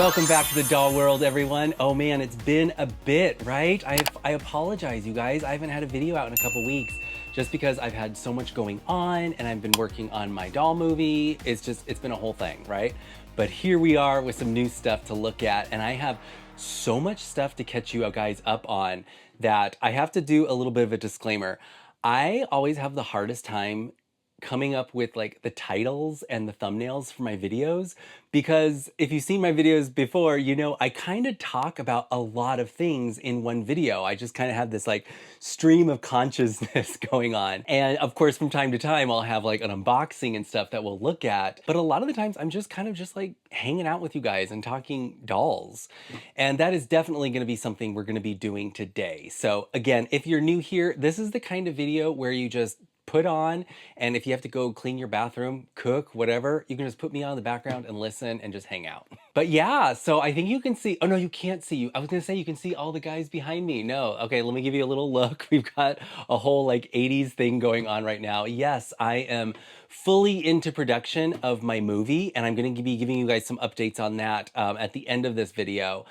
Welcome back to the Doll World, everyone. Oh man, it's been a bit, right? I apologize, you guys. I haven't had a video out in a couple weeks just because I've had so much going on and I've been working on my doll movie. It's been a whole thing, right? But here we are with some new stuff to look at, and I have so much stuff to catch you guys up on that I have to do a little bit of a disclaimer. I always have the hardest time coming up with like the titles and the thumbnails for my videos, because if you've seen my videos before, you know I kind of talk about a lot of things in one video. I just kind of have this like stream of consciousness going on, and of course from time to time I'll have like an unboxing and stuff that we'll look at, but a lot of the times I'm just kind of just like hanging out with you guys and talking dolls, and that is definitely going to be something we're going to be doing today. So again, if you're new here, this is the kind of video where you just put on, and if you have to go clean your bathroom, cook, whatever, you can just put me on in the background and listen and just hang out. But yeah, so I think you can see, oh no, you can't see you. I was gonna say you can see all the guys behind me. No, okay, let me give you a little look. We've got a whole like 80s thing going on right now. Yes, I am fully into production of my movie, and I'm gonna be giving you guys some updates on that at the end of this video.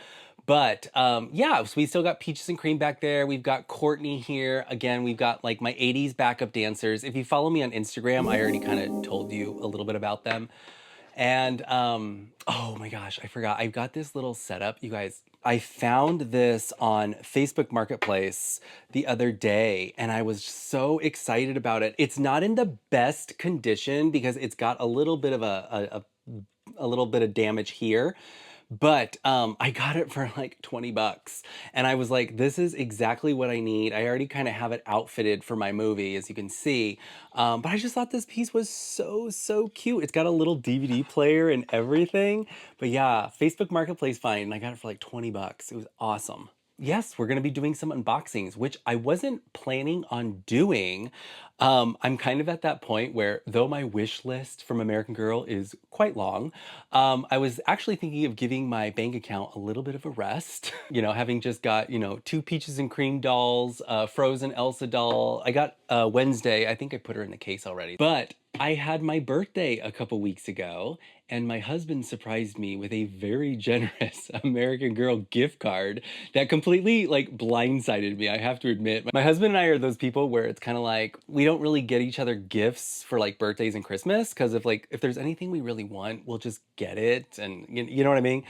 But yeah, so we still got Peaches and Cream back there. We've got Courtney here. Again, we've got like my 80s backup dancers. If you follow me on Instagram, I already kind of told you a little bit about them. And oh my gosh, I forgot. I've got this little setup, you guys. I found this on Facebook Marketplace the other day, and I was so excited about it. It's not in the best condition because it's got a little bit of a little bit of damage here. But I got it for like 20 bucks, and I was like, this is exactly what I need. I already kind of have it outfitted for my movie, as you can see. But I just thought this piece was so cute. It's got a little DVD player and everything. But yeah, Facebook Marketplace find, and I got it for like 20 bucks. It was awesome. Yes, we're going to be doing some unboxings, which I wasn't planning on doing. I'm kind of at that point where, though my wish list from American Girl is quite long, I was actually thinking of giving my bank account a little bit of a rest. You know, having just got, you know, 2 Peaches and Cream dolls, Frozen Elsa doll. I got Wednesday. I think I put her in the case already. But I had my birthday a couple weeks ago, and my husband surprised me with a very generous American Girl gift card that completely like blindsided me, I have to admit. My husband and I are those people where it's kind of like we don't really get each other gifts for like birthdays and Christmas, because if there's anything we really want, we'll just get it, and you know what I mean?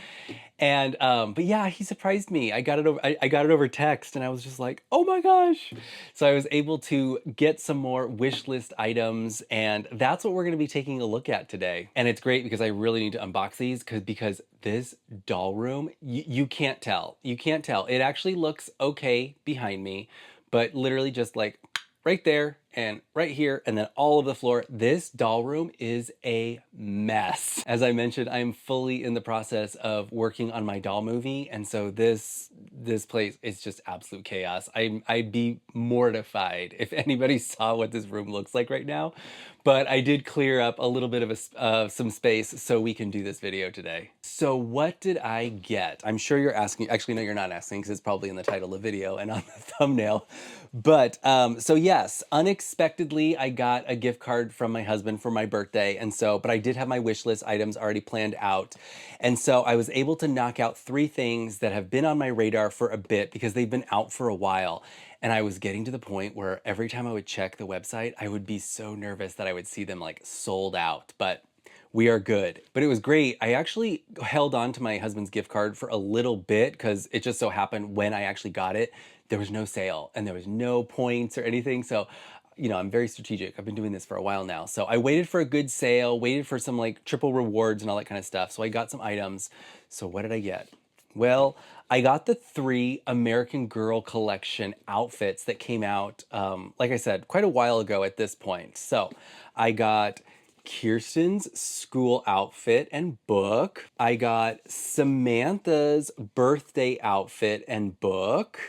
And but yeah, he surprised me. I got it over text, and I was just like, oh my gosh. So I was able to get some more wish list items, and that's what we're going to be taking a look at today. And it's great because I really need to unbox these because this doll room, you can't tell. You can't tell. It actually looks okay behind me, but literally just like right there and right here, and then all of the floor. This doll room is a mess. As I mentioned, I'm fully in the process of working on my doll movie, and so this place is just absolute chaos. I'd be mortified if anybody saw what this room looks like right now, but I did clear up a little bit of some space so we can do this video today. So what did I get? I'm sure you're asking. Actually, no, you're not asking, because it's probably in the title of the video and on the thumbnail. But so yes, unexpectedly, I got a gift card from my husband for my birthday. And so, but I did have my wish list items already planned out. And so I was able to knock out 3 things that have been on my radar for a bit because they've been out for a while. And I was getting to the point where every time I would check the website, I would be so nervous that I would see them like sold out. But we are good. But it was great. I actually held on to my husband's gift card for a little bit because it just so happened when I actually got it, there was no sale and there was no points or anything. So, you know, I'm very strategic. I've been doing this for a while now. So I waited for a good sale, waited for some like triple rewards and all that kind of stuff. So I got some items. So what did I get? Well, I got the 3 American Girl collection outfits that came out, like I said, quite a while ago at this point. So I got Kirsten's school outfit and book. I got Samantha's birthday outfit and book.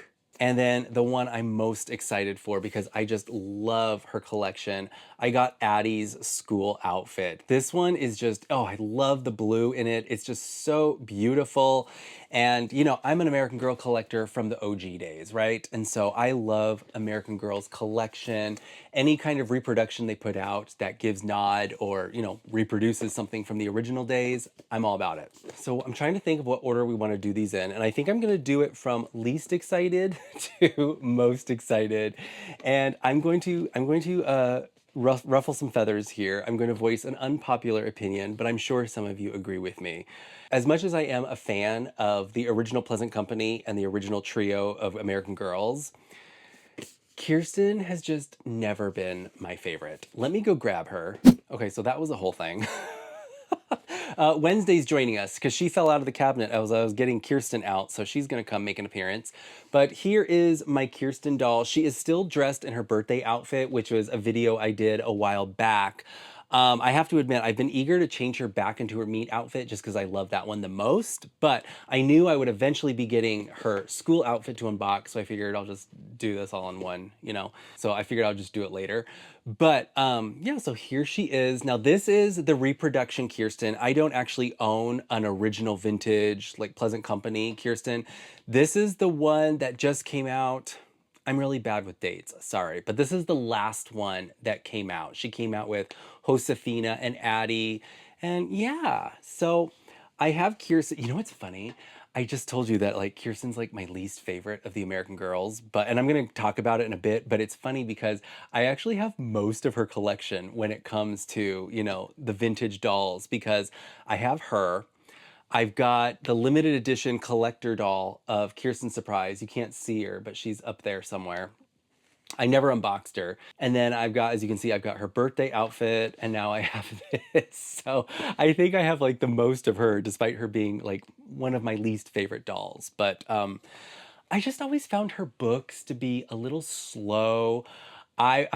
And then the one I'm most excited for, because I just love her collection, I got Addy's school outfit. This one is just, oh, I love the blue in it. It's just so beautiful. And, I'm an American Girl collector from the OG days, right? And so I love American Girl's collection. Any kind of reproduction they put out that gives nod or, reproduces something from the original days, I'm all about it. So I'm trying to think of what order we want to do these in. And I think I'm going to do it from least excited to most excited. And I'm going to ruffle some feathers here. I'm going to voice an unpopular opinion, but I'm sure some of you agree with me. As much as I am a fan of the original Pleasant Company and the original trio of American Girls, Kirsten has just never been my favorite. Let me go grab her. Okay, so that was a whole thing. Wednesday's joining us because she fell out of the cabinet as I was getting Kirsten out, so she's going to come make an appearance. But here is my Kirsten doll. She is still dressed in her birthday outfit, which was a video I did a while back. I have to admit, I've been eager to change her back into her meat outfit just because I love that one the most. But I knew I would eventually be getting her school outfit to unbox, so I figured I'll just do this all in one, So I figured I'll just do it later. But yeah, so here she is. Now this is the reproduction Kirsten. I don't actually own an original vintage, like Pleasant Company Kirsten. This is the one that just came out. I'm really bad with dates, sorry, but this is the last one that came out. She came out with Josefina and Addy, and yeah, so I have Kirsten. You know what's funny? I just told you that like Kirsten's like my least favorite of the American Girls, and I'm gonna talk about it in a bit, but it's funny because I actually have most of her collection when it comes to, the vintage dolls because I have her. I've got the limited edition collector doll of Kirsten Surprise. You can't see her, but she's up there somewhere. I never unboxed her. And then I've got, as you can see, I've got her birthday outfit, and now I have this. So I think I have like the most of her, despite her being like one of my least favorite dolls. But I just always found her books to be a little slow. I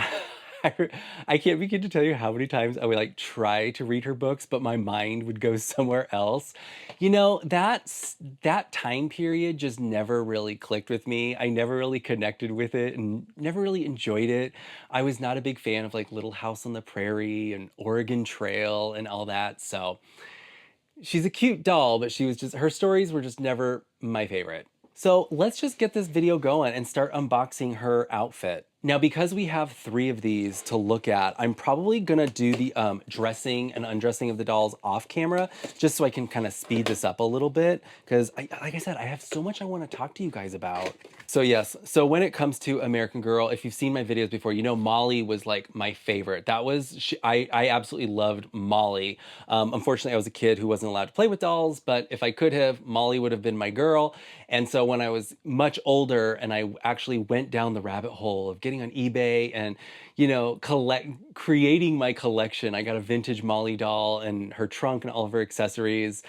I can't begin to tell you how many times I would like try to read her books, but my mind would go somewhere else. That time period just never really clicked with me. I never really connected with it and never really enjoyed it. I was not a big fan of like Little House on the Prairie and Oregon Trail and all that. So she's a cute doll, but her stories were just never my favorite. So let's just get this video going and start unboxing her outfit. Now, because we have 3 of these to look at, I'm probably gonna do the dressing and undressing of the dolls off camera, just so I can kind of speed this up a little bit, because like I said, I have so much I wanna talk to you guys about. So yes, so when it comes to American Girl, if you've seen my videos before, Molly was like my favorite. I absolutely loved Molly. Unfortunately, I was a kid who wasn't allowed to play with dolls, but if I could have, Molly would have been my girl. And so when I was much older and I actually went down the rabbit hole of getting on eBay and, creating my collection, I got a vintage Molly doll and her trunk and all of her accessories.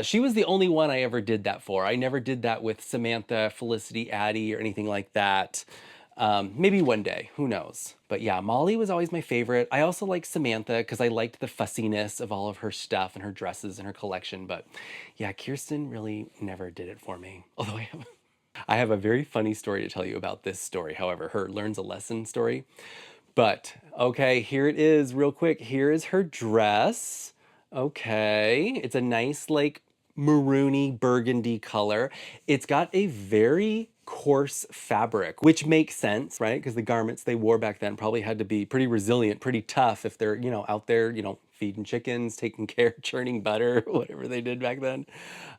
She was the only one I ever did that for. I never did that with Samantha, Felicity, Addy, or anything like that. Maybe one day, who knows? But yeah, Molly was always my favorite. I also liked Samantha because I liked the fussiness of all of her stuff and her dresses and her collection. But yeah, Kirsten really never did it for me. Although I have a very funny story to tell you about this story. However, her learns a lesson story. But okay, here it is real quick. Here is her dress. Okay, it's a nice like maroony burgundy color. It's got a very coarse fabric, which makes sense, right? Because the garments they wore back then probably had to be pretty resilient, pretty tough if they're, out there, feeding chickens, taking care, churning butter, whatever they did back then.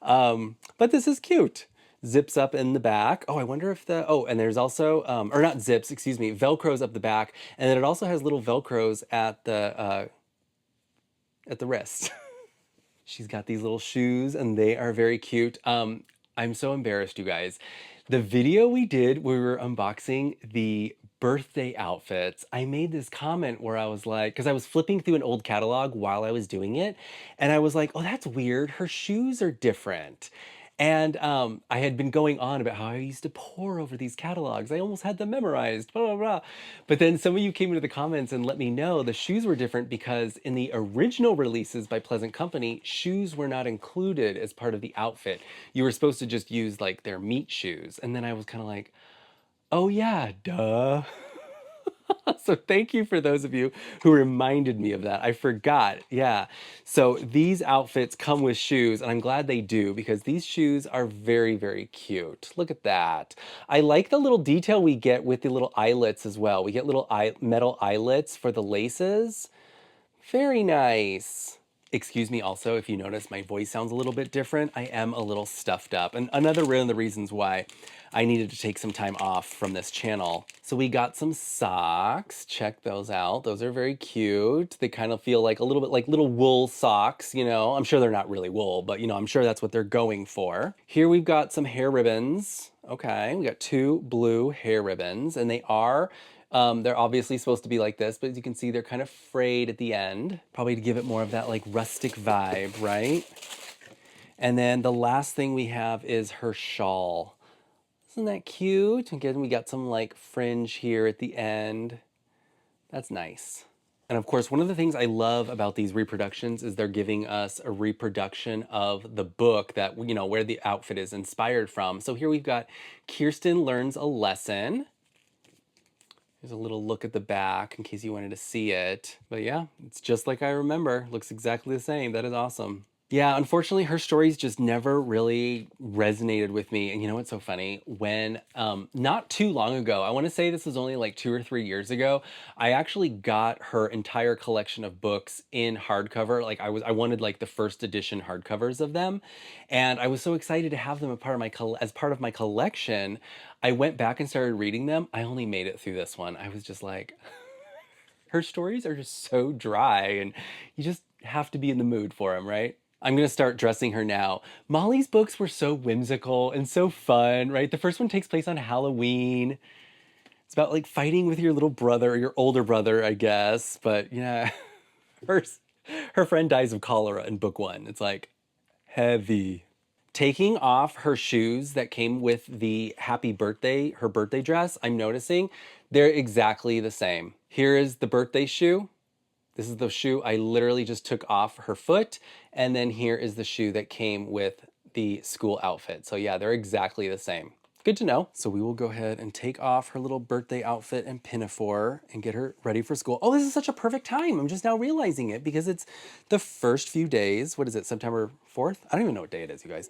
But this is cute. Zips up in the back. Oh, I wonder if and there's also, or not zips, excuse me, Velcros up the back. And then it also has little Velcros at the wrist. She's got these little shoes and they are very cute. I'm so embarrassed, you guys. The video we did, we were unboxing the birthday outfits. I made this comment where I was like, because I was flipping through an old catalog while I was doing it. And I was like, oh, that's weird. Her shoes are different. And I had been going on about how I used to pore over these catalogs. I almost had them memorized, blah, blah, blah. But then some of you came into the comments and let me know the shoes were different because in the original releases by Pleasant Company, shoes were not included as part of the outfit. You were supposed to just use like their meat shoes. And then I was kind of like, oh yeah, duh. So thank you for those of you who reminded me of that. I forgot. Yeah. So these outfits come with shoes, and I'm glad they do because these shoes are very, very cute. Look at that. I like the little detail we get with the little eyelets as well. We get little metal eyelets for the laces. Very nice. Excuse me also if you notice my voice sounds a little bit different. I am a little stuffed up. And another one of the reasons why I needed to take some time off from this channel. So we got some socks. Check those out. Those are very cute. They kind of feel like a little bit like little wool socks, you know. I'm sure they're not really wool, but you know, I'm sure that's what they're going for. Here we've got some hair ribbons. Okay, we got 2 blue hair ribbons, and they're obviously supposed to be like this, but as you can see, they're kind of frayed at the end, probably to give it more of that like rustic vibe, right? And then the last thing we have is her shawl. Isn't that cute? Again, we got some like fringe here at the end. That's nice. And of course, one of the things I love about these reproductions is they're giving us a reproduction of the book that, you know, where the outfit is inspired from. So here we've got Kirsten Learns a Lesson. There's a little look at the back in case you wanted to see it. But yeah, it's just like I remember. Looks exactly the same. That is awesome. Yeah, unfortunately, her stories just never really resonated with me. And you know what's so funny? When not too long ago, I want to say this was only like 2 or 3 years ago, I actually got her entire collection of books in hardcover. Like I wanted like the first edition hardcovers of them, and I was so excited to have them as part of my collection. I went back and started reading them. I only made it through this one. I was just like, her stories are just so dry, and you just have to be in the mood for them, right? I'm gonna start dressing her now. Molly's books were so whimsical and so fun, right? The first one takes place on Halloween. It's about like fighting with your little brother or your older brother, I guess. But yeah, her, her friend dies of cholera in book 1. It's like heavy. Taking off her shoes that came with the her birthday dress, I'm noticing they're exactly the same. Here is the birthday shoe. This is the shoe I literally just took off her foot. And then here is the shoe that came with the school outfit. So yeah, they're exactly the same. Good to know. So we will go ahead and take off her little birthday outfit and pinafore and get her ready for school. Oh, this is such a perfect time. I'm just now realizing it because it's the first few days. What is it, September 4th? I don't even know what day it is, you guys.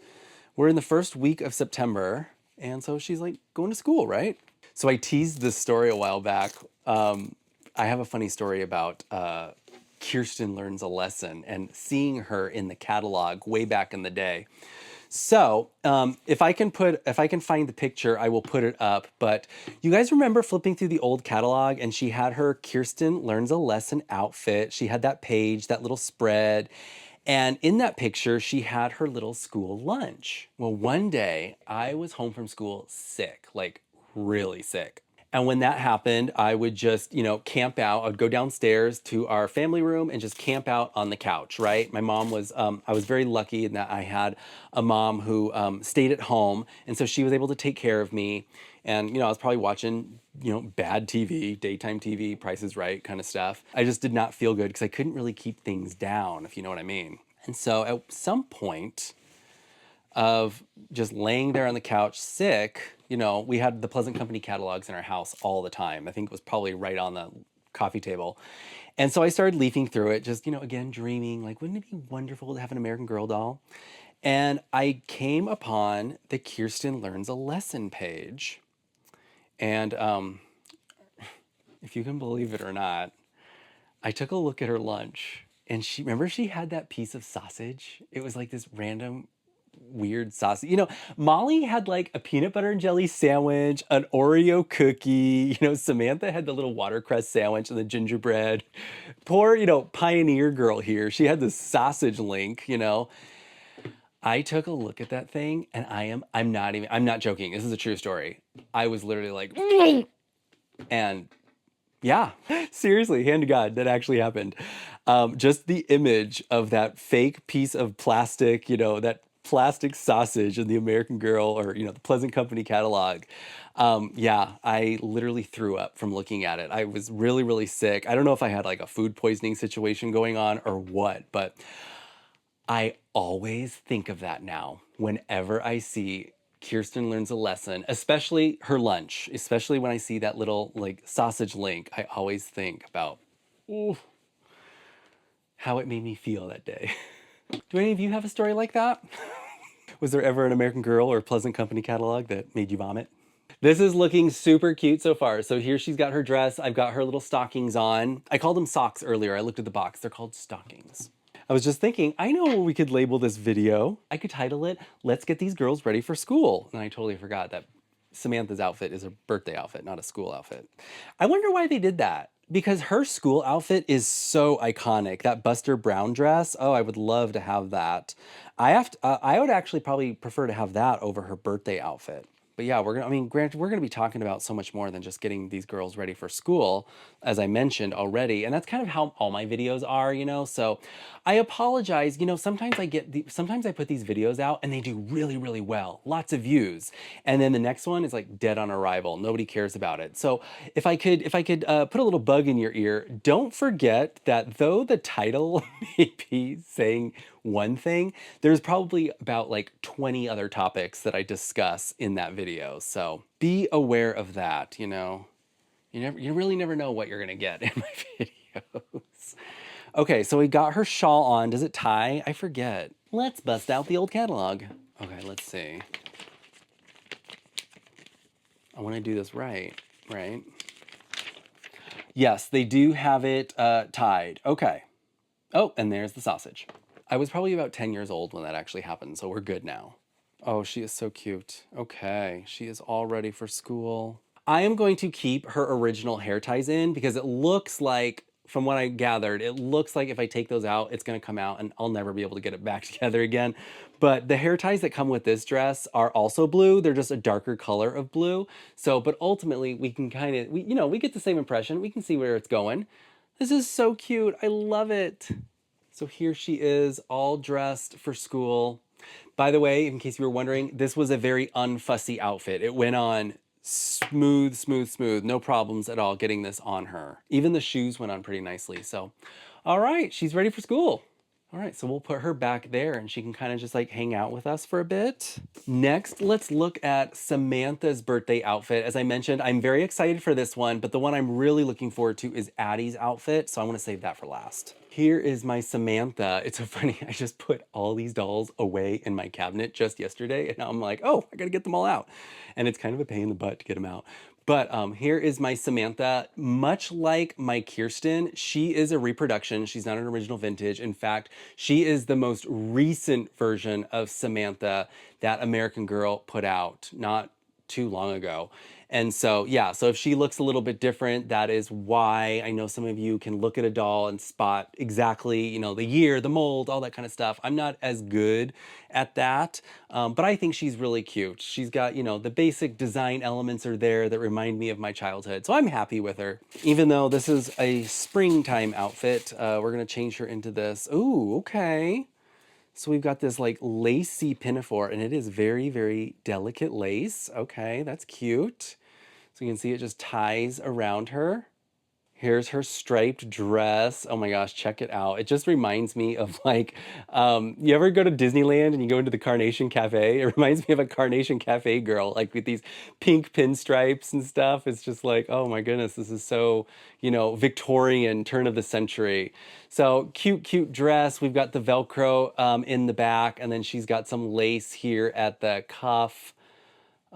We're in the first week of September. And so she's like going to school, right? So I teased this story a while back. I have a funny story about Kirsten Learns a Lesson and seeing her in the catalog way back in the day. So if I can find the picture, I will put it up. But you guys remember flipping through the old catalog and she had her Kirsten Learns a Lesson outfit. She had that page, that little spread. And in that picture, she had her little school lunch. Well, one day I was home from school sick, like really sick. And when that happened, I would just, you know, camp out. I'd go downstairs to our family room and just camp out on the couch, right? My mom was, I was very lucky in that I had a mom who stayed at home. And so she was able to take care of me. And, you know, I was probably watching, you know, bad TV, daytime TV, Price is Right kind of stuff. I just did not feel good because I couldn't really keep things down, if you know what I mean. And so at some point of just laying there on the couch sick, you know, we had the Pleasant Company catalogs in our house all the time. I think it was probably right on the coffee table. And so I started leafing through it, just, you know, again, dreaming, like, wouldn't it be wonderful to have an American Girl doll? And I came upon the Kirsten Learns a Lesson page. And if you can believe it or not, I took a look at her lunch. And remember she had that piece of sausage? It was like this random weird sausage. You know, Molly had like a peanut butter and jelly sandwich, an Oreo cookie. You know, Samantha had the little watercress sandwich and the gingerbread. Poor, you know, pioneer girl here. She had the sausage link, you know. I took a look at that thing and I'm not joking. This is a true story. I was literally like, and yeah, seriously, hand to God, that actually happened. Just the image of that fake piece of plastic, you know, that plastic sausage in the American Girl or, you know, the Pleasant Company catalog. Yeah, I literally threw up from looking at it. I was really, really sick. I don't know if I had like a food poisoning situation going on or what, but I always think of that now whenever I see Kirsten learns a lesson, especially her lunch, especially when I see that little like sausage link. I always think about, ooh, how it made me feel that day. Do any of you have a story like that? Was there ever an American Girl or Pleasant Company catalog that made you vomit? This is looking super cute so far. So here she's got her dress. I've got her little stockings on. I called them socks earlier. I looked at the box. They're called stockings. I was just thinking, I know what we could label this video. I could title it, Let's Get These Girls Ready for School. And I totally forgot that Samantha's outfit is a birthday outfit, not a school outfit. I wonder why they did that. Because her school outfit is so iconic. That Buster Brown dress, oh, I would love to have that. I would actually probably prefer to have that over her birthday outfit. But yeah, I mean, granted, we're gonna be talking about so much more than just getting these girls ready for school, as I mentioned already. And that's kind of how all my videos are, you know? So I apologize, you know, sometimes sometimes I put these videos out and they do really, really well, lots of views. And then the next one is like dead on arrival. Nobody cares about it. So if I could put a little bug in your ear, don't forget that though the title may be saying one thing, there's probably about like 20 other topics that I discuss in that video. So be aware of that, you know. You really never know what you're gonna get in my videos. Okay, so we got her shawl on. Does it tie? I forget. Let's bust out the old catalog. Okay, let's see. I wanna do this right? Yes, they do have it tied. Okay. Oh, and there's the sausage. I was probably about 10 years old when that actually happened, so we're good now. Oh, she is so cute. Okay, she is all ready for school. I am going to keep her original hair ties in because it looks like, from what I gathered, it looks like if I take those out, it's gonna come out and I'll never be able to get it back together again. But the hair ties that come with this dress are also blue. They're just a darker color of blue. So, but ultimately we can kind of, you know, we get the same impression. We can see where it's going. This is so cute. I love it. So here she is, all dressed for school. By the way, in case you were wondering, this was a very unfussy outfit. It went on smooth, smooth, smooth. No problems at all getting this on her. Even the shoes went on pretty nicely. So, all right, she's ready for school. All right, so we'll put her back there and she can kind of just like hang out with us for a bit. Next, let's look at Samantha's birthday outfit. As I mentioned, I'm very excited for this one, but the one I'm really looking forward to is Addy's outfit, so I want to save that for last. Here is my Samantha. It's so funny, I just put all these dolls away in my cabinet just yesterday, and now I'm like, oh, I gotta get them all out. And it's kind of a pain in the butt to get them out. But here is my Samantha. Much like my Kirsten, she is a reproduction. She's not an original vintage. In fact, she is the most recent version of Samantha that American Girl put out not too long ago. And so, yeah, so if she looks a little bit different, that is why. I know some of you can look at a doll and spot exactly, you know, the year, the mold, all that kind of stuff. I'm not as good at that, but I think she's really cute. She's got, you know, the basic design elements are there that remind me of my childhood. So I'm happy with her. Even though this is a springtime outfit, we're gonna change her into this. Ooh, okay. So we've got this like lacy pinafore and it is very, very delicate lace. Okay, that's cute. So you can see it just ties around her. Here's her striped dress. Oh my gosh, check it out. It just reminds me of like, you ever go to Disneyland and you go into the Carnation Cafe? It reminds me of a Carnation Cafe girl, like with these pink pinstripes and stuff. It's just like, oh my goodness, this is so, you know, Victorian, turn of the century. So cute, cute dress. We've got the Velcro in the back, and then she's got some lace here at the cuff.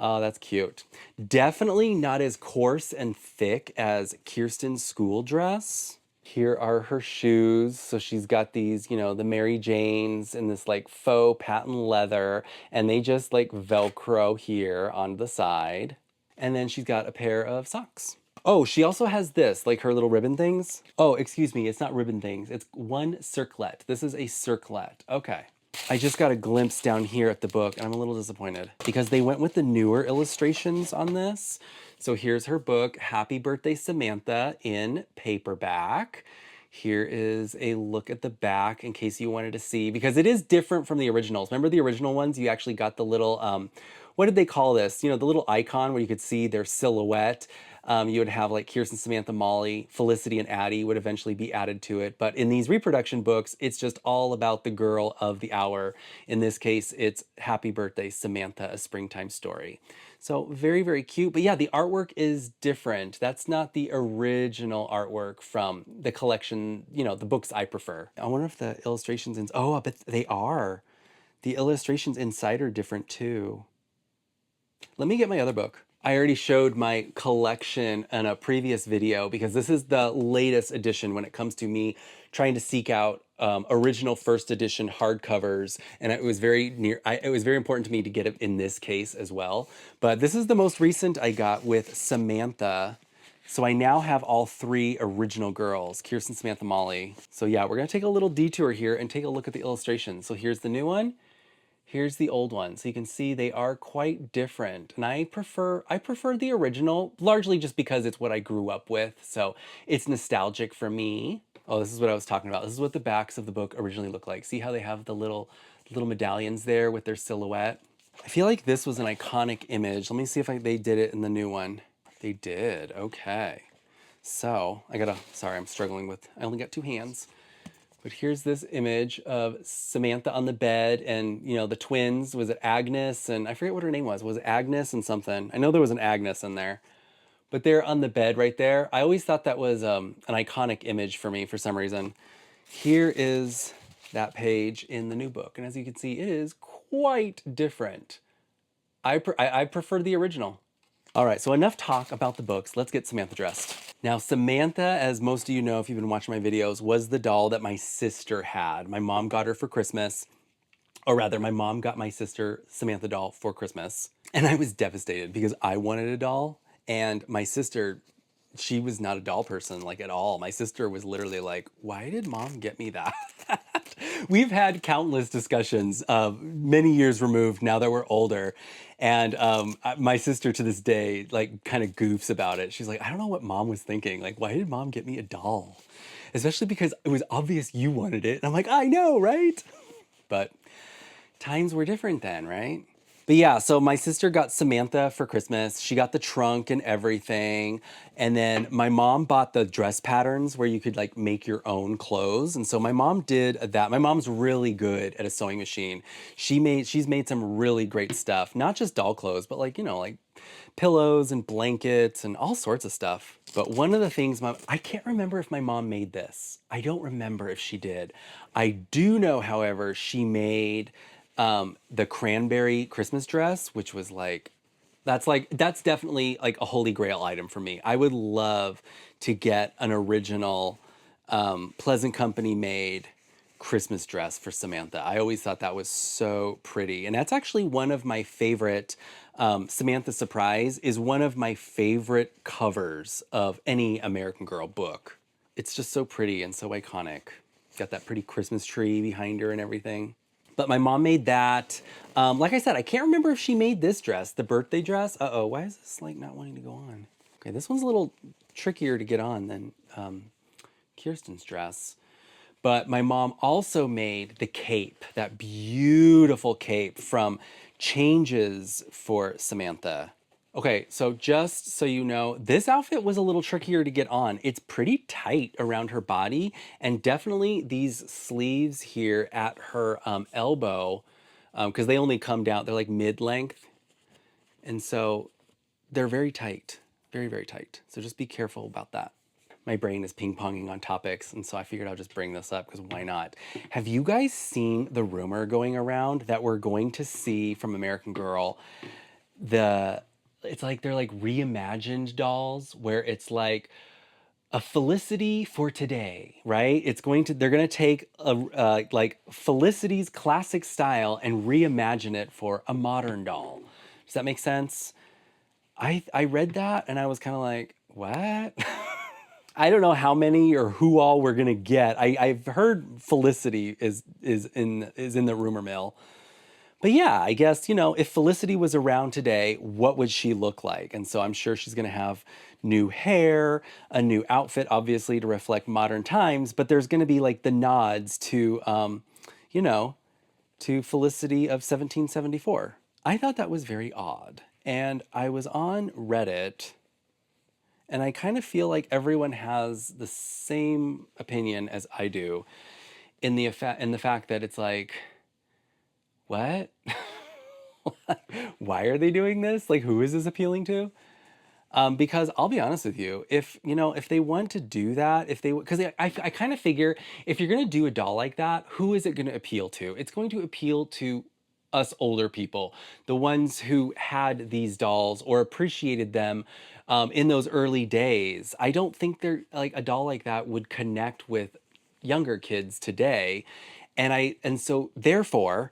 Oh, that's cute. Definitely not as coarse and thick as Kirsten's school dress. Here are her shoes. So she's got these, you know, the Mary Janes in this like faux patent leather, and they just like Velcro here on the side. And then she's got a pair of socks. Oh, she also has this, like her little ribbon things. Oh, excuse me, it's not ribbon things. It's one circlet. This is a circlet. Okay. I just got a glimpse down here at the book and I'm a little disappointed because they went with the newer illustrations on this. So here's her book, Happy Birthday Samantha, in paperback. Here is a look at the back in case you wanted to see, because it is different from the originals. Remember the original ones? You actually got the little what did they call this? You know, the little icon where you could see their silhouette. You would have like Kirsten, Samantha, Molly, Felicity, and Addy would eventually be added to it. But in these reproduction books, it's just all about the girl of the hour. In this case, it's Happy Birthday, Samantha, a springtime story. So very, very cute. But yeah, the artwork is different. That's not the original artwork from the collection, you know, the books I prefer. I wonder if the illustrations in, oh, I bet they are. The illustrations inside are different too. Let me get my other book. I already showed my collection in a previous video because this is the latest edition when it comes to me trying to seek out original first edition hardcovers, and it was it was very important to me to get it in this case as well. But this is the most recent I got with Samantha. So I now have all three original girls, Kirsten, Samantha, Molly. So yeah, we're gonna take a little detour here and take a look at the illustrations. So here's the new one. Here's the old one. So you can see they are quite different. And I prefer the original, largely just because it's what I grew up with. So it's nostalgic for me. Oh, this is what I was talking about. This is what the backs of the book originally look like. See how they have the little medallions there with their silhouette? I feel like this was an iconic image. Let me see if they did it in the new one. They did, okay. So sorry, I'm struggling with, I only got two hands. But here's this image of Samantha on the bed and, you know, the twins. Was it Agnes? And I forget what her name was. Was it Agnes and something? I know there was an Agnes in there. But they're on the bed right there. I always thought that was an iconic image for me for some reason. Here is that page in the new book. And as you can see, it is quite different. I prefer the original. All right, so enough talk about the books. Let's get Samantha dressed. Now, Samantha, as most of you know if you've been watching my videos, was the doll that my sister had. My mom got her for Christmas, or rather, my mom got my sister Samantha doll for Christmas. And I was devastated because I wanted a doll, and my sister, she was not a doll person, like, at all. My sister was literally like, why did mom get me that? We've had countless discussions, many years removed now that we're older. And my sister to this day, like, kind of goofs about it. She's like, I don't know what mom was thinking. Like, why did mom get me a doll? Especially because it was obvious you wanted it. And I'm like, I know, right? But times were different then, right? But yeah, so my sister got Samantha for Christmas. She got the trunk and everything. And then my mom bought the dress patterns where you could like make your own clothes. And so my mom did that. My mom's really good at a sewing machine. She's made some really great stuff, not just doll clothes, but like, you know, like pillows and blankets and all sorts of stuff. But one of the things I can't remember if my mom made this. I don't remember if she did. I do know, however, she made the cranberry Christmas dress, which was like, that's definitely like a holy grail item for me. I would love to get an original Pleasant Company made Christmas dress for Samantha. I always thought that was so pretty. And that's actually one of my favorite, Samantha Surprise is one of my favorite covers of any American Girl book. It's just so pretty and so iconic. Got that pretty Christmas tree behind her and everything. But my mom made that. Like I said, I can't remember if she made this dress, the birthday dress. Uh-oh, why is this like not wanting to go on? Okay, this one's a little trickier to get on than Kirsten's dress. But my mom also made the cape, that beautiful cape from Changes for Samantha. Okay, so just so you know, this outfit was a little trickier to get on. It's pretty tight around her body, and definitely these sleeves here at her elbow, because they only come down, they're like mid-length, and so they're very tight, very, very tight. So just be careful about that. My brain is ping-ponging on topics, and so I figured I'll just bring this up because why not? Have you guys seen the rumor going around that we're going to see from American Girl it's like they're like reimagined dolls where it's like a Felicity for today, right? They're going to take like Felicity's classic style and reimagine it for a modern doll. Does that make sense? I read that and I was kind of like, what? I don't know how many or who all we're gonna get. I've heard Felicity is in the rumor mill. But yeah, I guess, you know, if Felicity was around today, what would she look like? And so I'm sure she's going to have new hair, a new outfit, obviously, to reflect modern times. But there's going to be like the nods to, you know, to Felicity of 1774. I thought that was very odd. And I was on Reddit, and I kind of feel like everyone has the same opinion as I do in the fact that it's like, what? Why are they doing this? Like, who is this appealing to? Because I'll be honest with you, if you know, if they want to do that, if they, because I kind of figure if you're gonna do a doll like that, who is it gonna appeal to? It's going to appeal to us older people, the ones who had these dolls or appreciated them in those early days. I don't think they're like a doll like that would connect with younger kids today, and so therefore,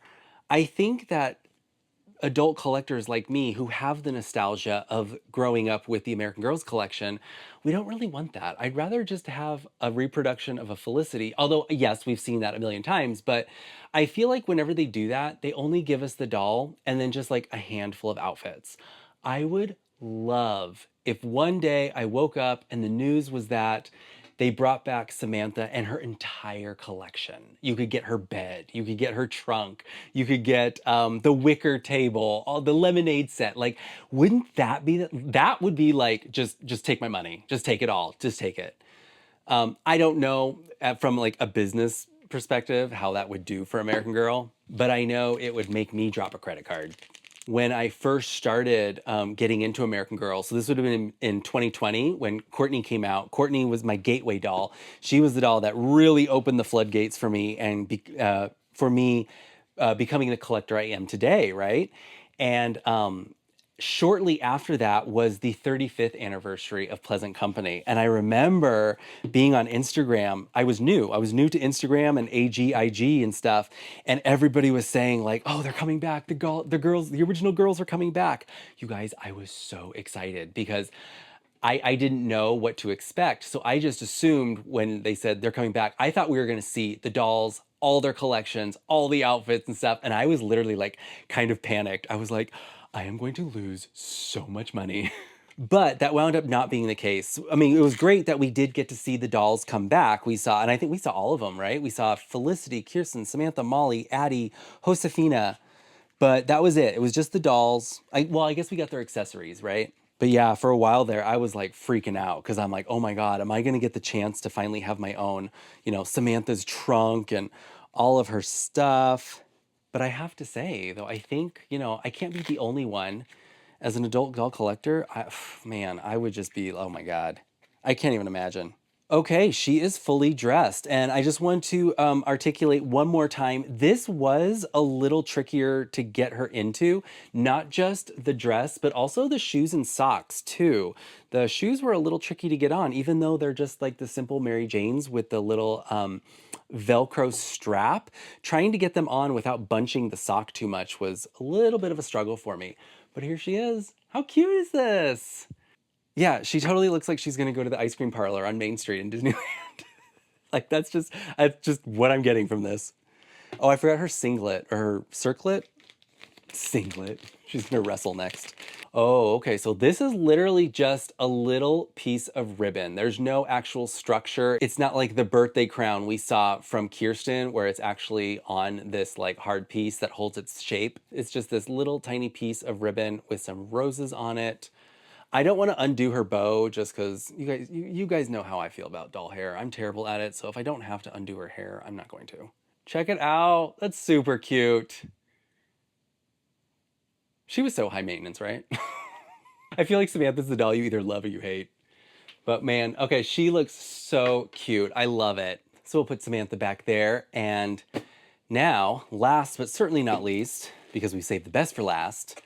I think that adult collectors like me who have the nostalgia of growing up with the American Girls collection, we don't really want that. I'd rather just have a reproduction of a Felicity. Although, yes, we've seen that a million times, but I feel like whenever they do that, they only give us the doll and then just like a handful of outfits. I would love if one day I woke up and the news was that they brought back Samantha and her entire collection. You could get her bed, you could get her trunk, you could get the wicker table, all the lemonade set. Like, wouldn't that be that would be like just take my money, just take it all, just take it. I don't know from like a business perspective how that would do for American Girl, but I know it would make me drop a credit card when I first started getting into American Girl. So this would have been in 2020 when Courtney came out. Courtney was my gateway doll. She was the doll that really opened the floodgates for me and for me becoming the collector I am today, right? And shortly after that was the 35th anniversary of Pleasant Company. And I remember being on Instagram. I was new. I was new to Instagram and AGIG and stuff. And everybody was saying like, oh, they're coming back. The original girls are coming back. You guys, I was so excited because I didn't know what to expect. So I just assumed when they said they're coming back, I thought we were going to see the dolls, all their collections, all the outfits and stuff. And I was literally like kind of panicked. I was like, I am going to lose so much money. But that wound up not being the case. I mean, it was great that we did get to see the dolls come back. We saw, and I think we saw all of them, right? We saw Felicity, Kirsten, Samantha, Molly, Addy, Josefina, but that was it. It was just the dolls. Well, I guess we got their accessories, right? But yeah, for a while there, I was like freaking out because I'm like, oh my God, am I going to get the chance to finally have my own, you know, Samantha's trunk and all of her stuff? But I have to say, though, I think, you know, I can't be the only one as an adult doll collector. Man, I would just be, oh my God, I can't even imagine. Okay, she is fully dressed. And I just want to articulate one more time. This was a little trickier to get her into, not just the dress, but also the shoes and socks too. The shoes were a little tricky to get on, even though they're just like the simple Mary Janes with the little Velcro strap. Trying to get them on without bunching the sock too much was a little bit of a struggle for me. But here she is. How cute is this? Yeah, she totally looks like she's gonna go to the ice cream parlor on Main Street in Disneyland. Like that's just what I'm getting from this. Oh, I forgot her singlet or her circlet. Singlet. She's gonna wrestle next. Oh, okay. So this is literally just a little piece of ribbon. There's no actual structure. It's not like the birthday crown we saw from Kirsten where it's actually on this like hard piece that holds its shape. It's just this little tiny piece of ribbon with some roses on it. I don't want to undo her bow just because you guys know how I feel about doll hair. I'm terrible at it, so if I don't have to undo her hair, I'm not going to. Check it out. That's super cute. She was so high maintenance, right? I feel like Samantha's the doll you either love or you hate. But man, okay, she looks so cute. I love it. So we'll put Samantha back there. And now, last but certainly not least, because we saved the best for last,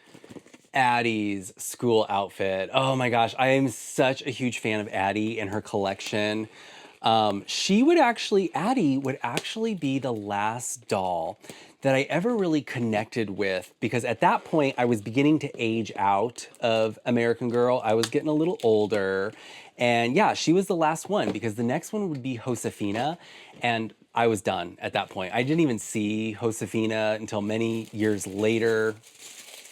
Addy's school outfit. Oh my gosh, I am such a huge fan of Addy and her collection. Addy would actually be the last doll that I ever really connected with because at that point I was beginning to age out of American Girl. I was getting a little older and yeah, she was the last one because the next one would be Josefina and I was done at that point. I didn't even see Josefina until many years later,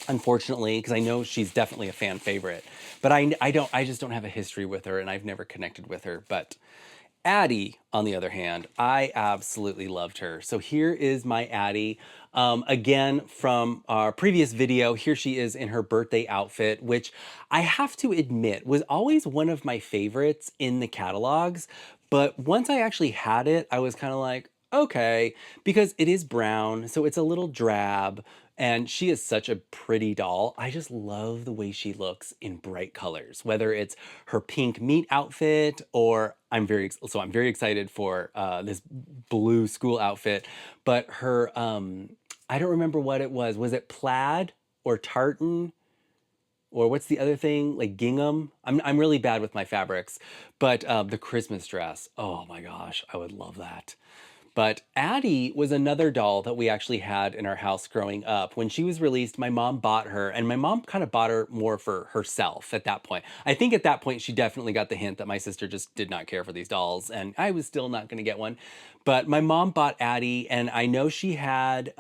unfortunately, because I know she's definitely a fan favorite. But I just don't have a history with her and I've never connected with her. But Addy, on the other hand, I absolutely loved her. So here is my Addy. Again, from our previous video, here she is in her birthday outfit, which I have to admit was always one of my favorites in the catalogs. But once I actually had it, I was kind of like, okay, because it is brown, so it's a little drab. And she is such a pretty doll. I just love the way she looks in bright colors, whether it's her pink meat outfit or I'm very excited for this blue school outfit. But her, I don't remember what it was. Was it plaid or tartan? Or what's the other thing? Like gingham? I'm really bad with my fabrics. But the Christmas dress, oh my gosh, I would love that. But Addy was another doll that we actually had in our house growing up. When she was released, my mom bought her, and my mom kind of bought her more for herself at that point. I think at that point, she definitely got the hint that my sister just did not care for these dolls, and I was still not going to get one. But my mom bought Addy, and I know she had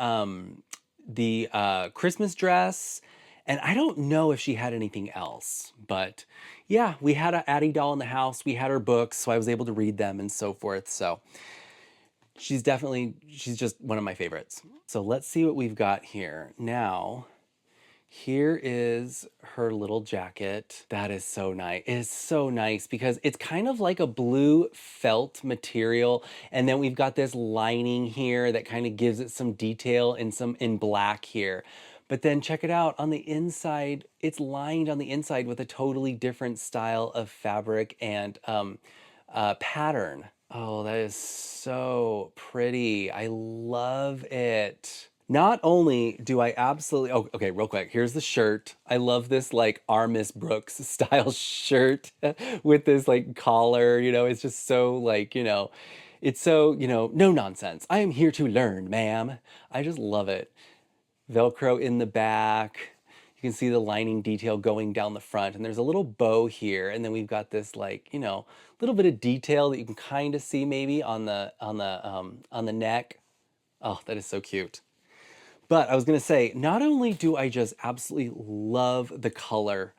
the Christmas dress, and I don't know if she had anything else. But yeah, we had an Addy doll in the house. We had her books, so I was able to read them and so forth. So she's just one of my favorites. So let's see what we've got here. Now, here is her little jacket. That is so nice. It is so nice because it's kind of like a blue felt material. And then we've got this lining here that kind of gives it some detail and some in black here. But then check it out on the inside, it's lined on the inside with a totally different style of fabric and pattern. Oh, that is so pretty. I love it. Not only do I absolutely, oh, okay, real quick. Here's the shirt. I love this like R. Miss Brooks style shirt with this like collar, it's just so like, it's so, no nonsense. I am here to learn, ma'am. I just love it. Velcro in the back. You can see the lining detail going down the front, and there's a little bow here, and then we've got this like, little bit of detail that you can kind of see maybe on the neck. Oh, that is so cute. But I was gonna say, not only do I just absolutely love the color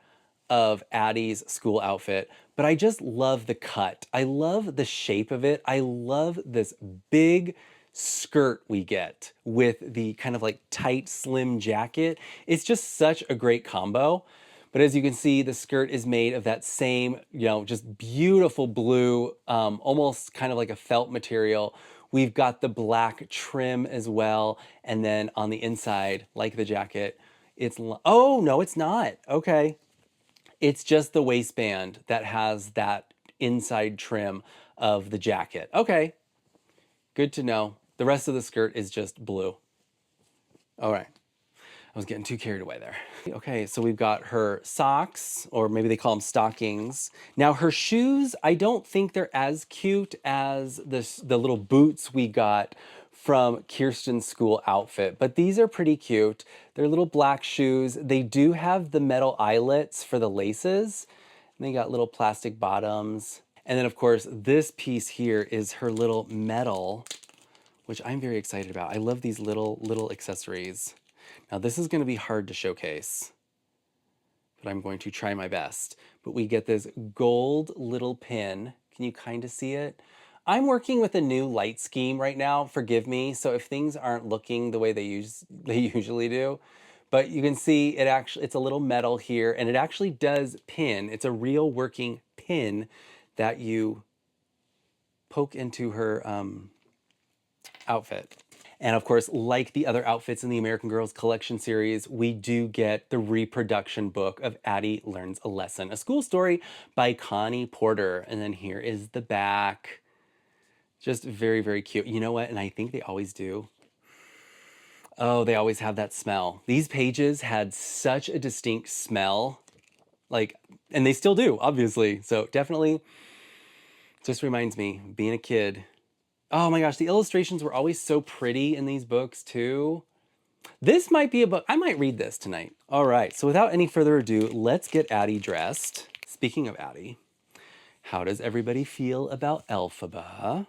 of Addy's school outfit, but I just love the cut. I love the shape of it. I love this big skirt we get with the kind of like tight, slim jacket. It's just such a great combo. But as you can see, the skirt is made of that same, just beautiful blue, almost kind of like a felt material. We've got the black trim as well. And then on the inside, like the jacket, oh, no, it's not. Okay. It's just the waistband that has that inside trim of the jacket. Okay. Good to know. The rest of the skirt is just blue. All right. I was getting too carried away there. Okay, so we've got her socks, or maybe they call them stockings. Now her shoes, I don't think they're as cute as the little boots we got from Kirsten's school outfit, but these are pretty cute. They're little black shoes. They do have the metal eyelets for the laces. And they got little plastic bottoms. And then of course, this piece here is her little medal, which I'm very excited about. I love these little accessories. Now this is going to be hard to showcase, but I'm going to try my best. But we get this gold little pin. Can you kind of see it? I'm working with a new light scheme right now, forgive me. So if things aren't looking the way they usually do, but you can see it's a little metal here, and it actually does pin. It's a real working pin that you poke into her outfit. And of course, like the other outfits in the American Girls collection series, we do get the reproduction book of Addy Learns a Lesson, a school story by Connie Porter. And then here is the back. Just very, very cute. You know what? And I think they always do. Oh, they always have that smell. These pages had such a distinct smell. And they still do, obviously. So definitely just reminds me, being a kid. Oh my gosh, the illustrations were always so pretty in these books too. This might be a book, I might read this tonight. All right, so without any further ado, let's get Addy dressed. Speaking of Addy, how does everybody feel about Elphaba?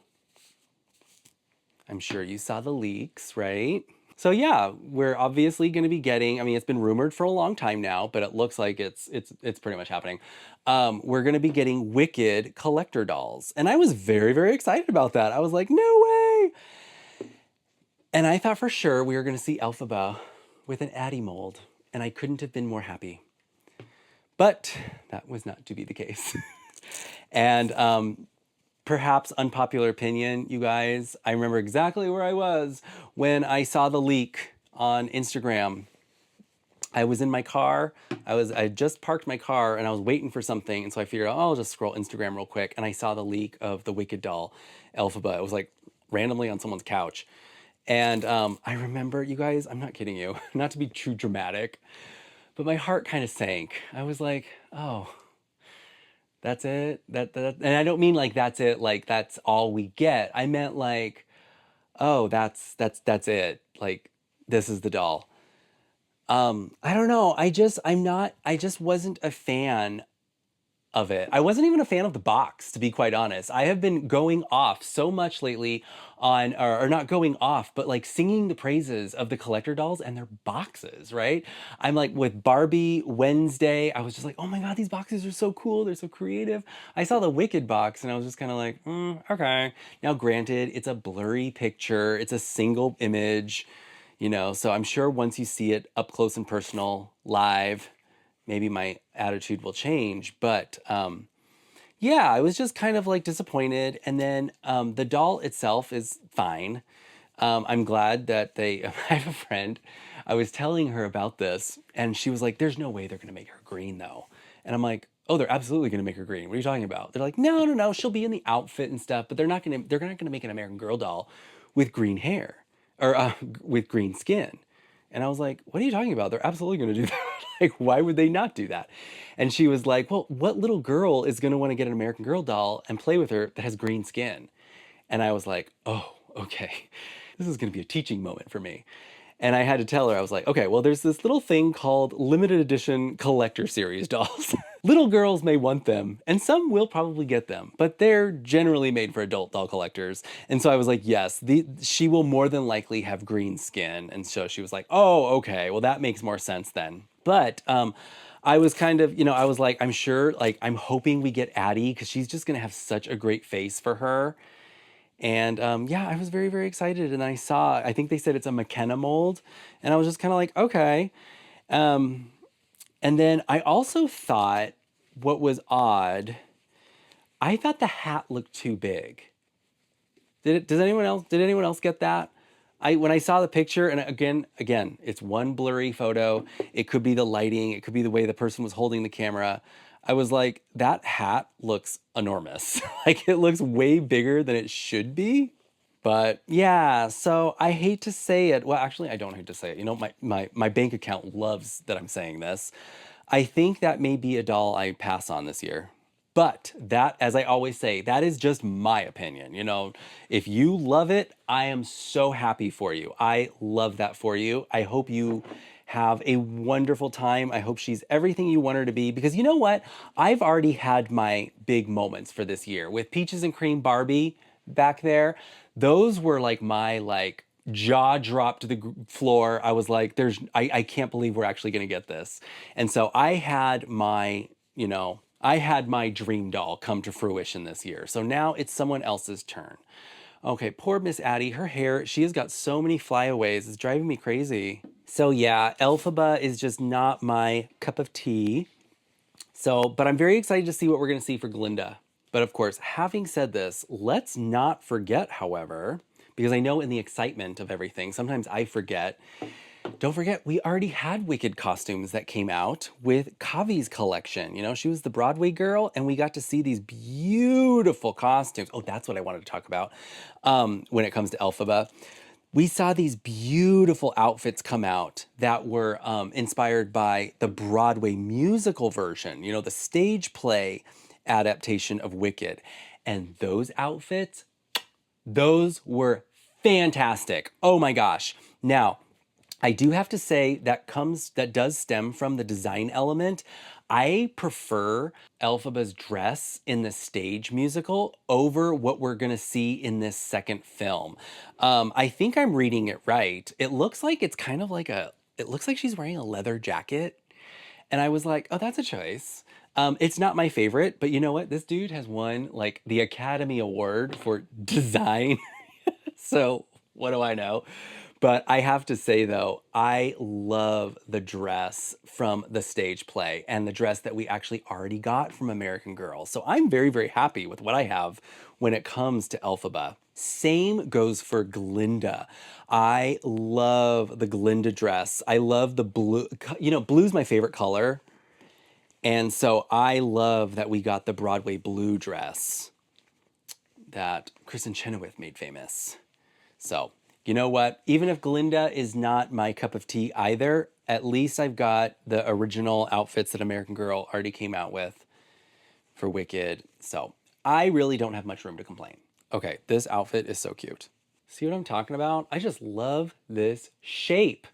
I'm sure you saw the leaks, right? So yeah, we're obviously going to be getting. I mean, it's been rumored for a long time now, but it looks like it's pretty much happening. We're going to be getting Wicked collector dolls, and I was very very excited about that. I was like, no way! And I thought for sure we were going to see Elphaba with an Addy mold, and I couldn't have been more happy. But that was not to be the case. And perhaps unpopular opinion, you guys, I remember exactly where I was when I saw the leak on Instagram. I was in my car. I had just parked my car and I was waiting for something, and so I figured, oh, I'll just scroll Instagram real quick, and I saw the leak of the Wicked doll, Elphaba. It was like randomly on someone's couch, and I remember, you guys, I'm not kidding you, not to be too dramatic, but my heart kind of sank. I was like, oh, that's it. And I don't mean like that's it, like that's all we get. I meant like, oh, that's it. Like this is the doll. I don't know. I just wasn't a fan of it. I wasn't even a fan of the box, to be quite honest. I have been going off so much lately on, or not going off, but like singing the praises of the collector dolls and their boxes, right? I'm like with Barbie Wednesday, I was just like, oh my God, these boxes are so cool. They're so creative. I saw the Wicked box and I was just kind of like, okay. Now, granted, it's a blurry picture, it's a single image, so I'm sure once you see it up close and personal live, maybe my attitude will change. But yeah, I was just kind of like disappointed. And then the doll itself is fine. I'm glad that they, I have a friend, I was telling her about this, and she was like, there's no way they're going to make her green though. And I'm like, oh, they're absolutely going to make her green. What are you talking about? They're like, no, no, no, she'll be in the outfit and stuff, but they're not going to make an American Girl doll with green hair or with green skin. And I was like, what are you talking about? They're absolutely going to do that. Like, why would they not do that? And she was like, well, what little girl is going to want to get an American Girl doll and play with her that has green skin? And I was like, oh, okay. This is going to be a teaching moment for me. And I had to tell her, I was like, okay, well, there's this little thing called limited edition collector series dolls. Little girls may want them, and some will probably get them, but they're generally made for adult doll collectors. And so I was like, yes, she will more than likely have green skin. And so she was like, oh, okay, well, that makes more sense then. But I was kind of, I was like, I'm sure, like, I'm hoping we get Addy because she's just going to have such a great face for her. And yeah, I was very, very excited. And I think they said it's a McKenna mold. And I was just kind of like, okay. And then I also thought what was odd, I thought the hat looked too big. Did anyone else get that? When I saw the picture, and again, it's one blurry photo. It could be the lighting. It could be the way the person was holding the camera. I was like, that hat looks enormous. Like it looks way bigger than it should be. But yeah, so I hate to say it. Well, actually, I don't hate to say it. My bank account loves that I'm saying this. I think that may be a doll I pass on this year. But that, as I always say, that is just my opinion. If you love it, I am so happy for you. I love that for you. I hope you have a wonderful time. I hope she's everything you want her to be, because you know what? I've already had my big moments for this year with Peaches and Cream Barbie back there. Those were like my jaw dropped to the floor. I was like, I can't believe we're actually going to get this. And so I had my dream doll come to fruition this year. So now it's someone else's turn. Okay, poor Miss Addy, her hair, she has got so many flyaways. It's driving me crazy. So yeah, Elphaba is just not my cup of tea. So, but I'm very excited to see what we're going to see for Glinda. But of course, having said this, let's not forget, however, because I know in the excitement of everything, sometimes I forget. Don't forget, we already had Wicked costumes that came out with Kavi's collection. She was the Broadway girl, and we got to see these beautiful costumes. Oh, that's what I wanted to talk about when it comes to Elphaba. We saw these beautiful outfits come out that were inspired by the Broadway musical version, the stage play adaptation of Wicked. And those outfits, those were fantastic. Oh my gosh. Now, I do have to say that does stem from the design element. I prefer Elphaba's dress in the stage musical over what we're gonna see in this second film. I think I'm reading it right. It looks like it's kind of like it looks like she's wearing a leather jacket. And I was like, oh, that's a choice. It's not my favorite, but you know what? This dude has won like the Academy Award for design. So what do I know? But I have to say though, I love the dress from the stage play and the dress that we actually already got from American Girl. So I'm very, very happy with what I have when it comes to Elphaba. Same goes for Glinda. I love the Glinda dress. I love the blue. You know, blue's my favorite color. And so I love that we got the Broadway blue dress that Kristen Chenoweth made famous. So, you know what? Even if Glinda is not my cup of tea either, at least I've got the original outfits that American Girl already came out with for Wicked. So, I really don't have much room to complain. Okay, this outfit is so cute. See what I'm talking about? I just love this shape.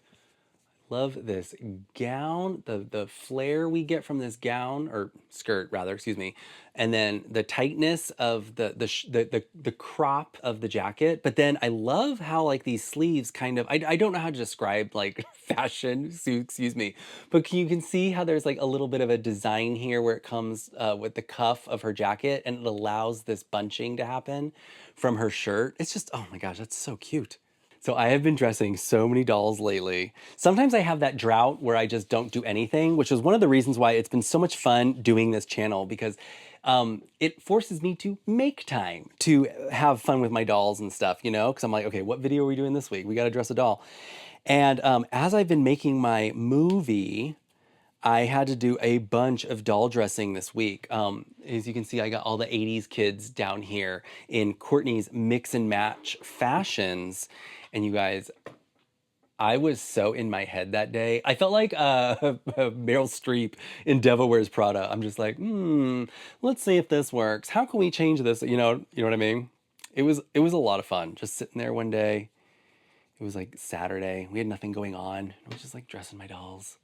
Love this gown, the flare we get from this gown, or skirt rather, excuse me, and then the tightness of the crop of the jacket. But then I love how like these sleeves kind of, I don't know how to describe like fashion, excuse me, but you can see how there's like a little bit of a design here where it comes with the cuff of her jacket and it allows this bunching to happen from her shirt. It's just, oh my gosh, that's so cute. So I have been dressing so many dolls lately. Sometimes I have that drought where I just don't do anything, which is one of the reasons why it's been so much fun doing this channel because it forces me to make time to have fun with my dolls and stuff, you know? Because I'm like, okay, what video are we doing this week? We got to dress a doll. And as I've been making my movie, I had to do a bunch of doll dressing this week. As you can see, I got all the 80s kids down here in Courtney's mix and match fashions. And you guys, I was so in my head that day. I felt like Meryl Streep in Devil Wears Prada. I'm just like, let's see if this works. How can we change this? You know what I mean? It was a lot of fun. Just sitting there one day. It was like Saturday. We had nothing going on. I was just like dressing my dolls.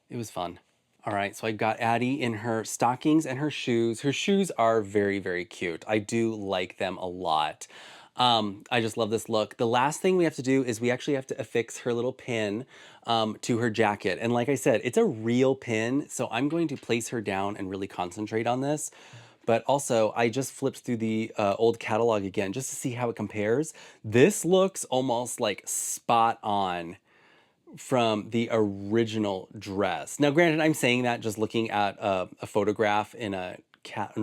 It was fun. All right, so I got Addy in her stockings and her shoes. Her shoes are very, very cute. I do like them a lot. I just love this look. The last thing we have to do is we actually have to affix her little pin to her jacket. And like I said, it's a real pin, so I'm going to place her down and really concentrate on this. But also, I just flipped through the old catalog again just to see how it compares. This looks almost like spot on from the original dress. Now, granted, I'm saying that just looking at a photograph in an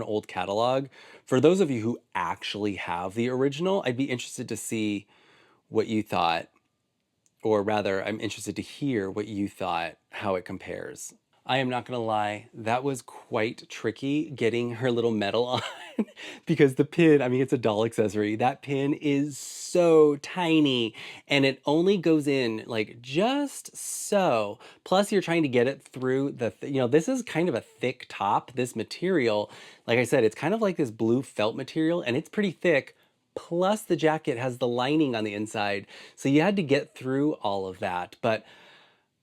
old catalog. For those of you who actually have the original, I'd be interested to see what you thought, or rather, I'm interested to hear what you thought, how it compares. I am not gonna lie, that was quite tricky getting her little medal on because the pin, I mean, it's a doll accessory. That pin is so tiny and it only goes in like just so. Plus you're trying to get it through this is kind of a thick top, this material. Like I said, it's kind of like this blue felt material and it's pretty thick. Plus the jacket has the lining on the inside. So you had to get through all of that. But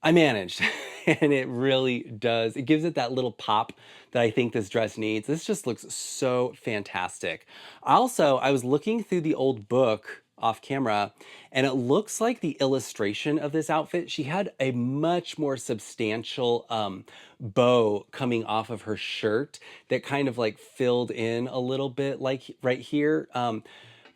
I managed and it really does. It gives it that little pop that I think this dress needs. This just looks so fantastic. Also, I was looking through the old book off camera and it looks like the illustration of this outfit, she had a much more substantial bow coming off of her shirt that kind of like filled in a little bit like right here.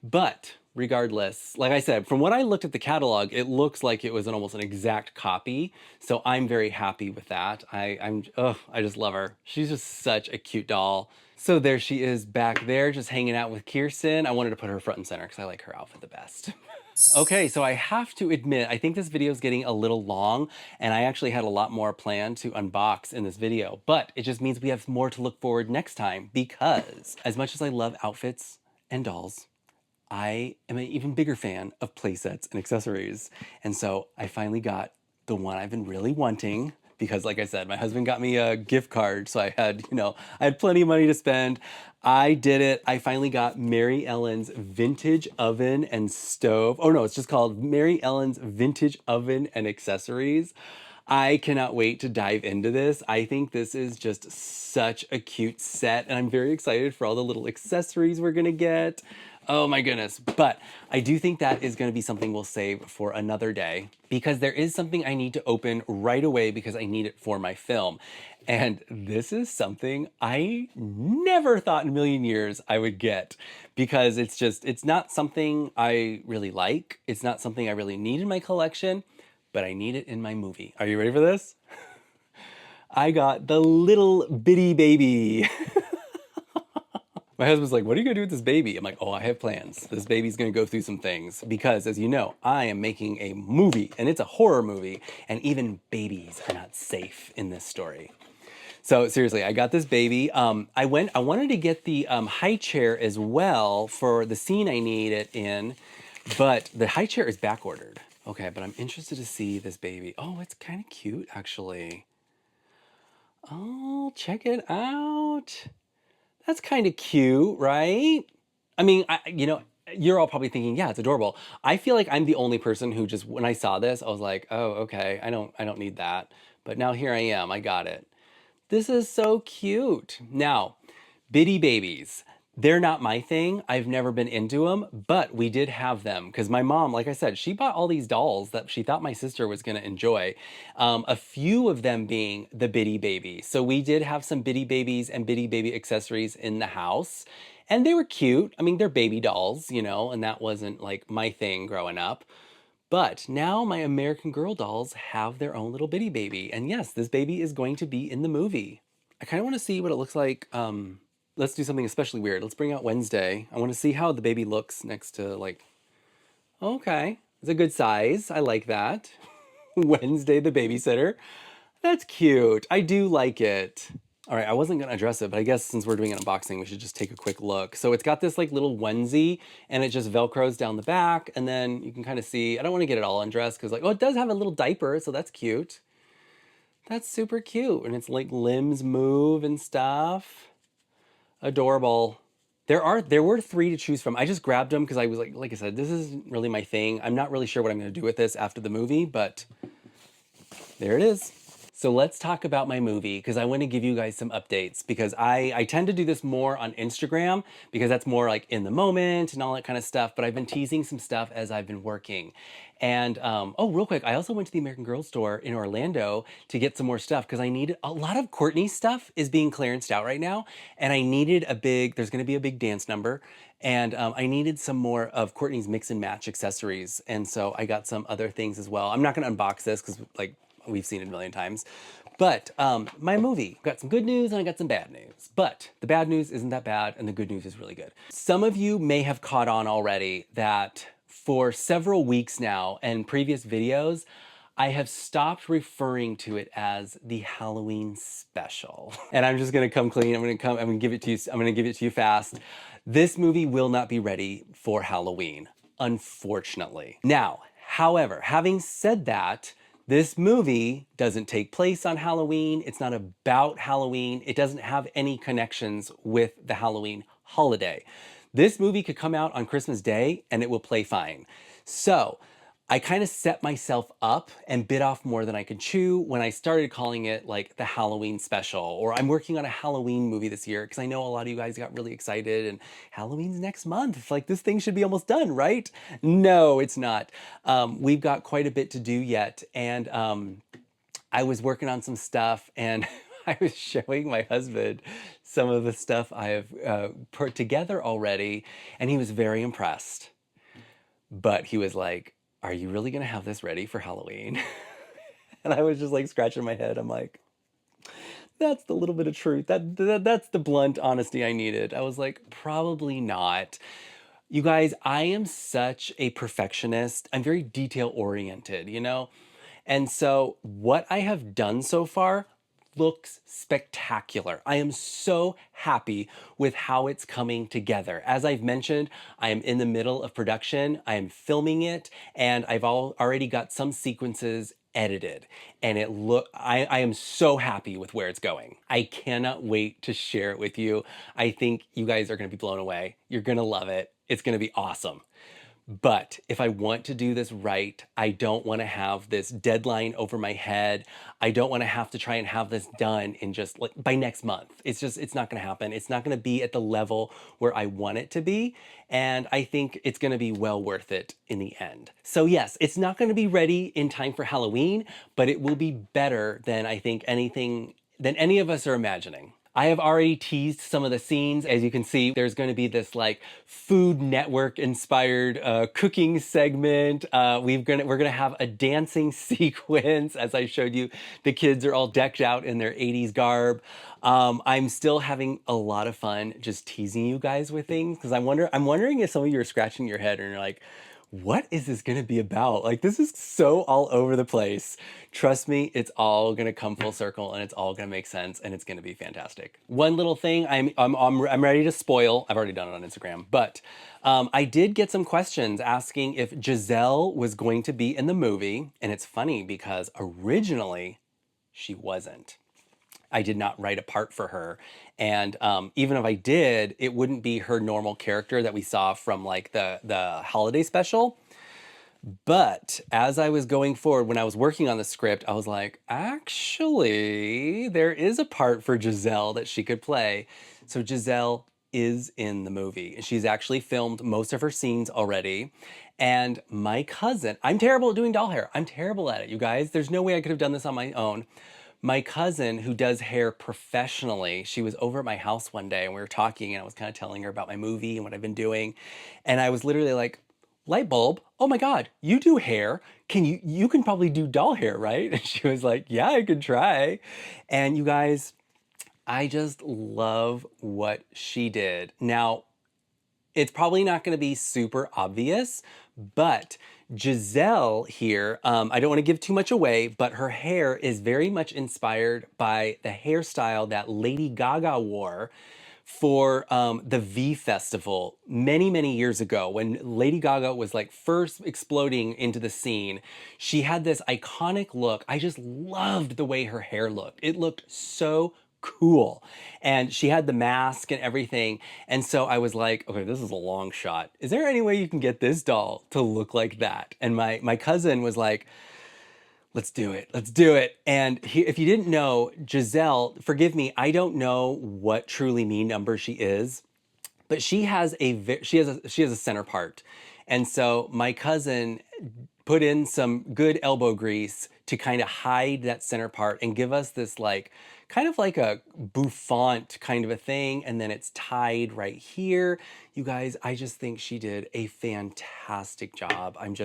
But regardless, like I said, from what I looked at the catalog, it looks like it was almost an exact copy. So I'm very happy with that. I just love her. She's just such a cute doll. So there she is back there, just hanging out with Kirsten. I wanted to put her front and center because I like her outfit the best. Okay, so I have to admit, I think this video is getting a little long and I actually had a lot more planned to unbox in this video, but it just means we have more to look forward next time because as much as I love outfits and dolls, I am an even bigger fan of playsets and accessories. And so I finally got the one I've been really wanting because like I said, my husband got me a gift card. So I had, I had plenty of money to spend. I did it. I finally got Mary Ellen's vintage oven and stove. Oh no, it's just called Mary Ellen's vintage oven and accessories. I cannot wait to dive into this. I think this is just such a cute set, and I'm very excited for all the little accessories we're gonna get. Oh my goodness. But I do think that is gonna be something we'll save for another day because there is something I need to open right away because I need it for my film. And this is something I never thought in a million years I would get because it's not something I really like. It's not something I really need in my collection, but I need it in my movie. Are you ready for this? I got the little bitty baby. My husband's like, what are you gonna do with this baby? I'm like, oh, I have plans. This baby's gonna go through some things because, as you know, I am making a movie and it's a horror movie, and even babies are not safe in this story. So seriously, I got this baby. I wanted to get the high chair as well for the scene I need it in, but the high chair is back ordered. Okay, but I'm interested to see this baby. Oh, it's kind of cute, actually. Oh, check it out. That's kind of cute, right? I mean, you're all probably thinking, yeah, it's adorable. I feel like I'm the only person who just, when I saw this, I was like, oh, okay, I don't need that. But now here I am, I got it. This is so cute. Now, bitty babies. They're not my thing. I've never been into them, but we did have them because my mom, like I said, she bought all these dolls that she thought my sister was going to enjoy. A few of them being the bitty baby. So we did have some bitty babies and bitty baby accessories in the house, and they were cute. I mean, they're baby dolls, and that wasn't like my thing growing up. But now my American Girl dolls have their own little bitty baby. And yes, this baby is going to be in the movie. I kind of want to see what it looks like. Let's do something especially weird. Let's bring out Wednesday. I want to see how the baby looks next to like, okay, it's a good size. I like that. Wednesday the babysitter. That's cute. I do like it. All right, I wasn't gonna address it, but I guess since we're doing an unboxing, we should just take a quick look. So it's got this like little onesie and it just Velcros down the back. And then you can kind of see, I don't wanna get it all undressed because like, oh, it does have a little diaper, so that's cute. That's super cute. And it's like limbs move and stuff. Adorable. There were three to choose from. I just grabbed them because I was like I said, this isn't really my thing. I'm not really sure what I'm gonna do with this after the movie, but there it is. So let's talk about my movie because I want to give you guys some updates because I tend to do this more on Instagram because that's more like in the moment and all that kind of stuff. But I've been teasing some stuff as I've been working. And oh, real quick, I also went to the American Girl store in Orlando to get some more stuff because I needed a lot of Courtney's stuff is being clearanced out right now. And I needed there's going to be a big dance number. And I needed some more of Courtney's mix and match accessories. And so I got some other things as well. I'm not going to unbox this because like, we've seen it a million times. But my movie got some good news and I got some bad news. But the bad news isn't that bad and the good news is really good. Some of you may have caught on already that for several weeks now and previous videos, I have stopped referring to it as the Halloween special. And I'm just gonna come clean. I'm gonna give it to you. I'm gonna give it to you fast. This movie will not be ready for Halloween, unfortunately. Now, however, having said that, this movie doesn't take place on Halloween. It's not about Halloween. It doesn't have any connections with the Halloween holiday. This movie could come out on Christmas Day and it will play fine. So I kind of set myself up and bit off more than I could chew when I started calling it like the Halloween special, or I'm working on a Halloween movie this year because I know a lot of you guys got really excited and Halloween's next month. Like this thing should be almost done, right? No, it's not. We've got quite a bit to do yet. And I was working on some stuff and I was showing my husband some of the stuff I have put together already. And he was very impressed. But he was like, are you really gonna have this ready for Halloween? And I was just like scratching my head. I'm like, that's the little bit of truth. That's the blunt honesty I needed. I was like, probably not. You guys, I am such a perfectionist. I'm very detail oriented, And so what I have done so far looks spectacular. I am so happy with how it's coming together. As I've mentioned, I am in the middle of production. I am filming it and I've already got some sequences edited and I am so happy with where it's going. I cannot wait to share it with you. I think you guys are going to be blown away. You're going to love it. It's going to be awesome. But if I want to do this right, I don't want to have this deadline over my head. I don't want to have to try and have this done in just like by next month. It's not going to happen. It's not going to be at the level where I want it to be. And I think it's going to be well worth it in the end. So yes, it's not going to be ready in time for Halloween, but it will be better than I think than any of us are imagining. I have already teased some of the scenes. As you can see, there's going to be this like Food Network inspired cooking segment. We're gonna have a dancing sequence. As I showed you, the kids are all decked out in their 80s garb. I'm still having a lot of fun just teasing you guys with things because I'm wondering if some of you are scratching your head and you're like, what is this gonna be about? Like, this is so all over the place. Trust me, it's all gonna come full circle and it's all gonna make sense and it's gonna be fantastic. One little thing I'm ready to spoil. I've already done it on Instagram, but I did get some questions asking if Giselle was going to be in the movie. And it's funny because originally she wasn't. I did not write a part for her. And even if I did, it wouldn't be her normal character that we saw from like the holiday special. But as I was going forward, when I was working on the script, I was like, actually, there is a part for Giselle that she could play. So Giselle is in the movie. She's actually filmed most of her scenes already. And my cousin, I'm terrible at doing doll hair. I'm terrible at it, you guys. There's no way I could have done this on my own. My cousin, who does hair professionally, she was over at my house one day and we were talking and I was kind of telling her about my movie and what I've been doing. And I was literally like, light bulb, oh my God, you do hair. You can probably do doll hair, right? And she was like, yeah, I could try. And you guys, I just love what she did. Now, it's probably not going to be super obvious, but Giselle here, I don't want to give too much away, but her hair is very much inspired by the hairstyle that Lady Gaga wore for the V Festival many, many years ago when Lady Gaga was like first exploding into the scene. She had this iconic look. I just loved the way her hair looked. It looked so cool. And she had the mask and everything. And so I was like, okay, this is a long shot. Is there any way you can get this doll to look like that? And my cousin was like, let's do it. Let's do it. And if you didn't know, Giselle, forgive me, I don't know what truly mean number she is, but she has a center part. And so my cousin put in some good elbow grease to kind of hide that center part and give us this like kind of like a bouffant kind of a thing. And then it's tied right here. You guys, I just think she did a fantastic job. I'm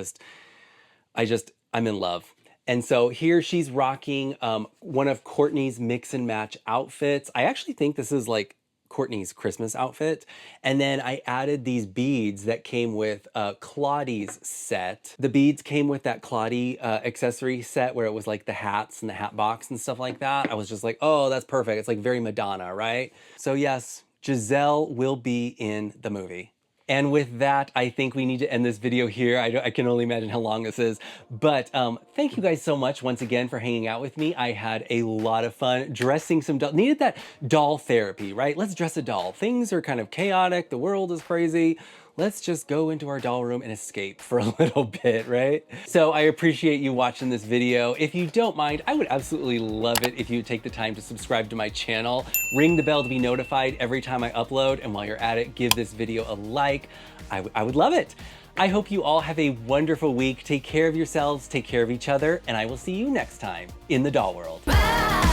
in love. And so here she's rocking one of Courtney's mix and match outfits. I actually think this is like Courtney's Christmas outfit. And then I added these beads that came with Claudie's set. The beads came with that Claudie accessory set where it was like the hats and the hat box and stuff like that. I was just like, oh, that's perfect. It's like very Madonna, right? So yes, Giselle will be in the movie. And with that, I think we need to end this video here. I can only imagine how long this is. But thank you guys so much once again for hanging out with me. I had a lot of fun dressing some dolls. Needed that doll therapy, right? Let's dress a doll. Things are kind of chaotic. The world is crazy. Let's just go into our doll room and escape for a little bit, right? So I appreciate you watching this video. If you don't mind, I would absolutely love it if you would take the time to subscribe to my channel, ring the bell to be notified every time I upload, and while you're at it, give this video a like. I would love it. I hope you all have a wonderful week. Take care of yourselves, take care of each other, and I will see you next time in the doll world. Bye.